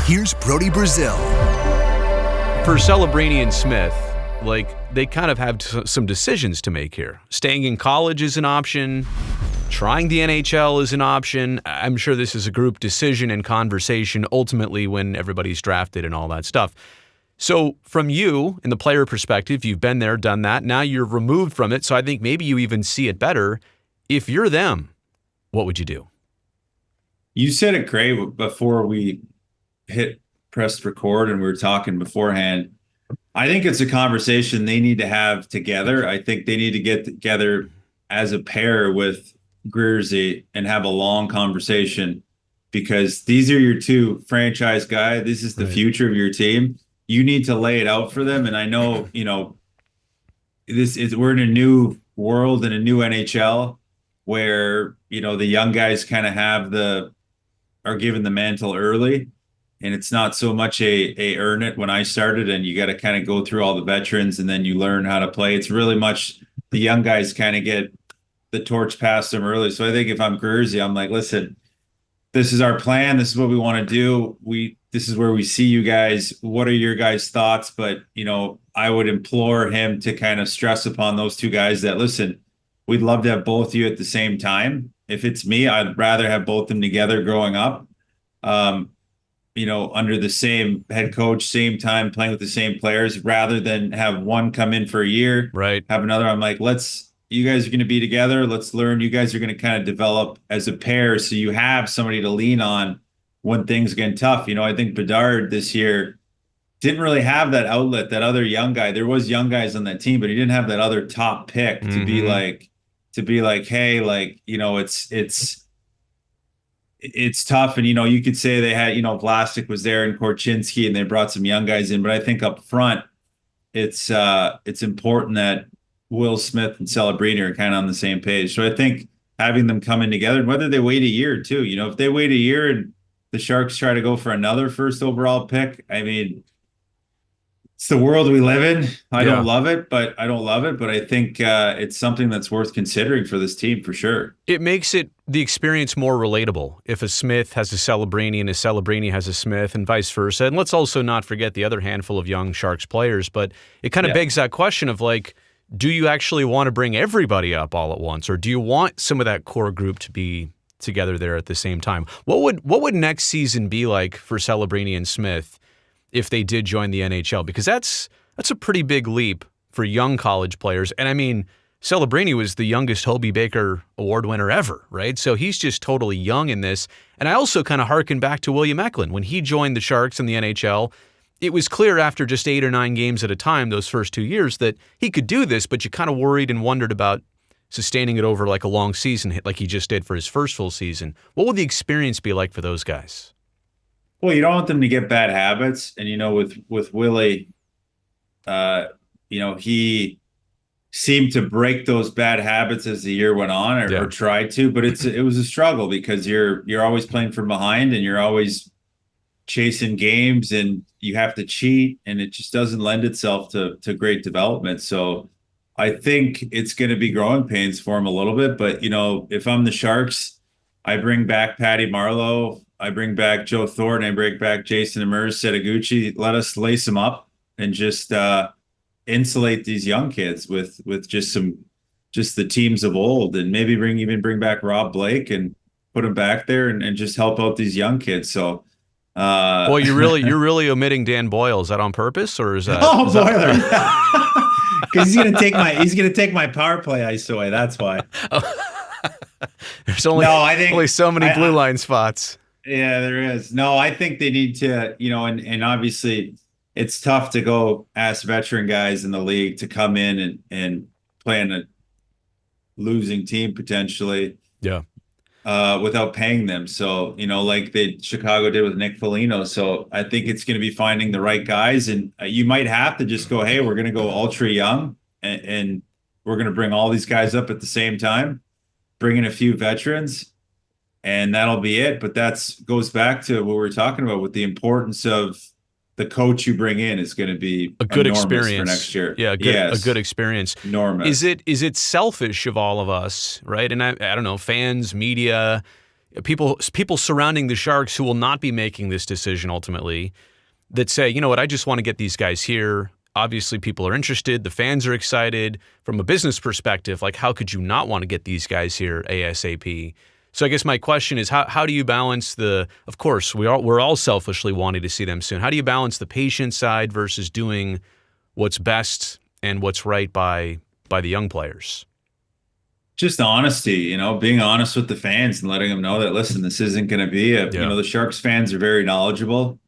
Here's Brody Brazil. For Celebrini and Smith, they kind of have some decisions to make here. Staying in college is an option. Trying the NHL is an option. I'm sure this is a group decision and conversation ultimately when everybody's drafted and all that stuff. So from you, in the player perspective, you've been there, done that. Now you're removed from it, so I think maybe you even see it better. If you're them, what would you do? You said it great before we pressed record and we were talking beforehand. I think it's a conversation they need to have together. I think they need to get together as a pair with Greerzy and have a long conversation, because these are your two franchise guys. This is the future of your team. You need to lay it out for them. And I know, we're in a new world and a new NHL where, the young guys kind of are given the mantle early. And it's not so much a earn it when I started, and you got to kind of go through all the veterans and then you learn how to play. It's really much the young guys kind of get the torch passed them early. So I think if I'm Greerzy, I'm like, listen, this is our plan. This is what we want to do. This is where we see you guys. What are your guys' thoughts? But, I would implore him to kind of stress upon those two guys that, listen, we'd love to have both of you at the same time. If it's me, I'd rather have both of them together growing up. Under the same head coach, same time, playing with the same players, rather than have one come in for a year, right? Have another. I'm like, you guys are going to be together. Let's learn. You guys are going to kind of develop as a pair, so you have somebody to lean on when things get tough. I think Bedard this year didn't really have that outlet, that other young guy. There was young guys on that team, but he didn't have that other top pick to be like, hey, it's tough. And, you could say they had, Vlasic was there and Korchinski, and they brought some young guys in. But I think up front, it's important that Will Smith and Celebrini are kind of on the same page. So I think having them come in together, whether they wait a year too, if they wait a year and the Sharks try to go for another first overall pick, I mean, it's the world we live in. I don't love it, but I think it's something that's worth considering for this team for sure. It makes the experience more relatable if a Smith has a Celebrini and a Celebrini has a Smith and vice versa. And let's also not forget the other handful of young Sharks players, but it kind of begs that question of do you actually want to bring everybody up all at once, or do you want some of that core group to be together there at the same time? What would next season be like for Celebrini and Smith if they did join the NHL? Because that's a pretty big leap for young college players. And I mean, Celebrini was the youngest Hobey Baker Award winner ever, right? So he's just totally young in this. And I also kind of harken back to William Macklin. When he joined the Sharks in the NHL, it was clear after just 8 or 9 games at a time those first 2 years that he could do this, but you kind of worried and wondered about sustaining it over a long season like he just did for his first full season. What would the experience be like for those guys? Well, you don't want them to get bad habits. And, with Willie, he seemed to break those bad habits as the year went on or tried to, but it was a struggle because you're always playing from behind and you're always chasing games and you have to cheat, and it just doesn't lend itself to great development. So I think it's going to be growing pains for him a little bit, but if I'm the Sharks, I bring back Patty Marleau, I bring back Joe Thornton, I bring back Jason Demers, Setaguchi. Let us lace them up and just insulate these young kids with just the teams of old, and maybe bring back Rob Blake and put him back there and just help out these young kids. So, boy, you're really omitting Dan Boyle. Is that on purpose, or is that? Oh, Boiler, because he's gonna take my power play ice away. That's why. There's only so many blue line spots. Yeah, there is. No, I think they need to, and obviously it's tough to go ask veteran guys in the league to come in and play in a losing team potentially. Yeah. Without paying them. So, like Chicago did with Nick Foligno. So I think it's going to be finding the right guys, and you might have to just go, hey, we're going to go ultra young and we're going to bring all these guys up at the same time, bring in a few veterans, and that'll be it. But goes back to what we were talking about with the importance of the coach you bring in is going to be a good experience for next year. Yeah, a good experience. Enormous. Is it selfish of all of us, right? And I don't know, fans, media, people surrounding the Sharks who will not be making this decision ultimately, that say, you know what, I just want to get these guys here. Obviously, people are interested. The fans are excited. From a business perspective, like, how could you not want to get these guys here ASAP? So I guess my question is, how do you balance of course, we're all selfishly wanting to see them soon. How do you balance the patient side versus doing what's best and what's right by the young players? Just honesty, being honest with the fans and letting them know that, listen, this isn't going to be the Sharks fans are very knowledgeable.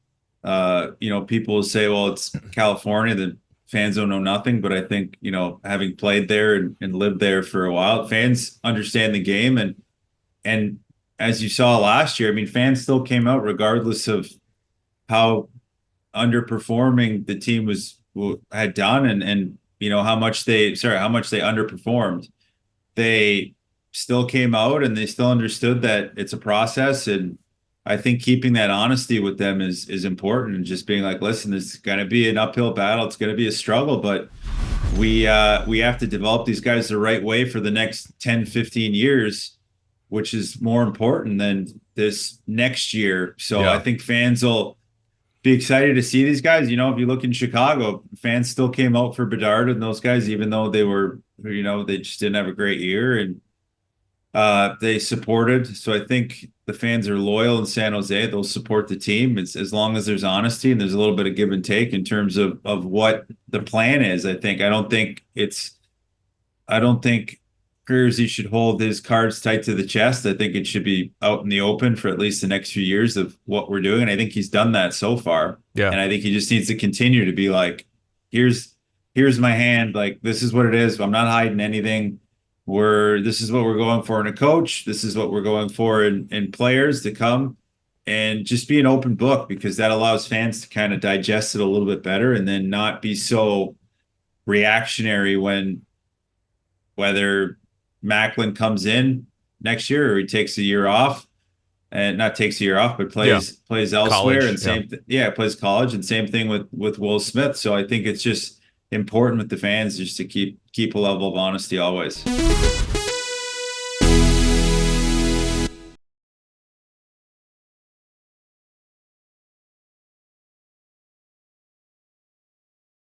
People will say, well, it's California, the fans don't know nothing. But I think, having played there and lived there for a while, fans understand the game. And as you saw last year, I mean, fans still came out regardless of how underperforming the team had done and how much they underperformed. They still came out and they still understood that it's a process. And I think keeping that honesty with them is important, and just being like, listen, it's going to be an uphill battle. It's going to be a struggle, but we have to develop these guys the right way for the next 10, 15 years, which is more important than this next year. So I think fans will be excited to see these guys. If you look in Chicago, fans still came out for Bedard and those guys, even though they were, they just didn't have a great year, and they supported. So I think the fans are loyal in San Jose. They'll support the team as long as there's honesty and there's a little bit of give and take in terms of what the plan is. I don't think Jersey should hold his cards tight to the chest. I think it should be out in the open for at least the next few years of what we're doing. And I think he's done that so far. Yeah. And I think he just needs to continue to be like, here's my hand. Like, this is what it is. I'm not hiding anything. This is what we're going for in a coach. This is what we're going for in players to come, and just be an open book, because that allows fans to kind of digest it a little bit better, and then not be so reactionary whether Macklin comes in next year or he takes a year off, and not takes a year off, but plays elsewhere. College, and plays college, and same thing with Will Smith. So I think it's just important with the fans just to keep a level of honesty always.